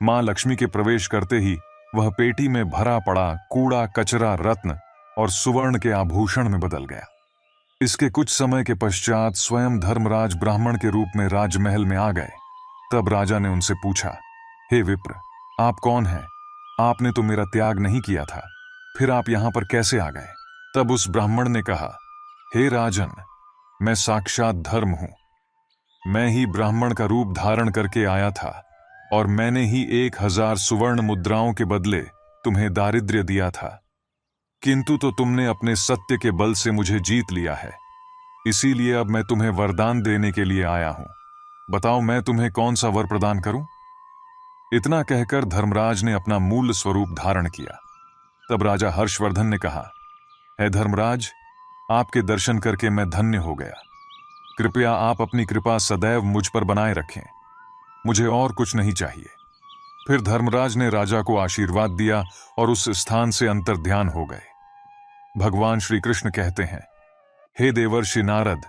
मां लक्ष्मी के प्रवेश करते ही वह पेटी में भरा पड़ा कूड़ा कचरा रत्न और सुवर्ण के आभूषण में बदल गया। इसके कुछ समय के पश्चात स्वयं धर्मराज ब्राह्मण के रूप में राजमहल में आ गए। तब राजा ने उनसे पूछा, हे विप्र, आप कौन हैं? आपने तो मेरा त्याग नहीं किया था, फिर आप यहां पर कैसे आ गए? तब उस ब्राह्मण ने कहा, हे राजन, मैं साक्षात धर्म हूं। मैं ही ब्राह्मण का रूप धारण करके आया था और मैंने ही 1000 सुवर्ण मुद्राओं के बदले तुम्हें दारिद्र्य दिया था, किंतु तो तुमने अपने सत्य के बल से मुझे जीत लिया है। इसीलिए अब मैं तुम्हें वरदान देने के लिए आया हूं। बताओ, मैं तुम्हें कौन सा वर प्रदान करूं? इतना कहकर धर्मराज ने अपना मूल स्वरूप धारण किया। तब राजा हर्षवर्धन ने कहा, हे धर्मराज, आपके दर्शन करके मैं धन्य हो गया। कृपया आप अपनी कृपा सदैव मुझ पर बनाए रखें। मुझे और कुछ नहीं चाहिए। फिर धर्मराज ने राजा को आशीर्वाद दिया और उस स्थान से अंतर्ध्यान हो गए। भगवान श्री कृष्ण कहते हैं, हे देवर्षि नारद,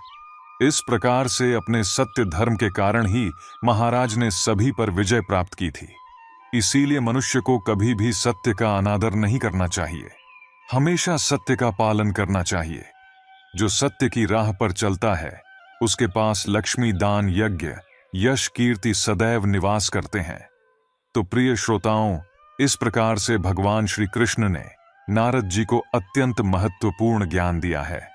इस प्रकार से अपने सत्य धर्म के कारण ही महाराज ने सभी पर विजय प्राप्त की थी। इसीलिए मनुष्य को कभी भी सत्य का अनादर नहीं करना चाहिए। हमेशा सत्य का पालन करना चाहिए। जो सत्य की राह पर चलता है, उसके पास लक्ष्मी, दान, यज्ञ, यश, कीर्ति सदैव निवास करते हैं। तो प्रिय श्रोताओं, इस प्रकार से भगवान श्री कृष्ण ने नारद जी को अत्यंत महत्वपूर्ण ज्ञान दिया है।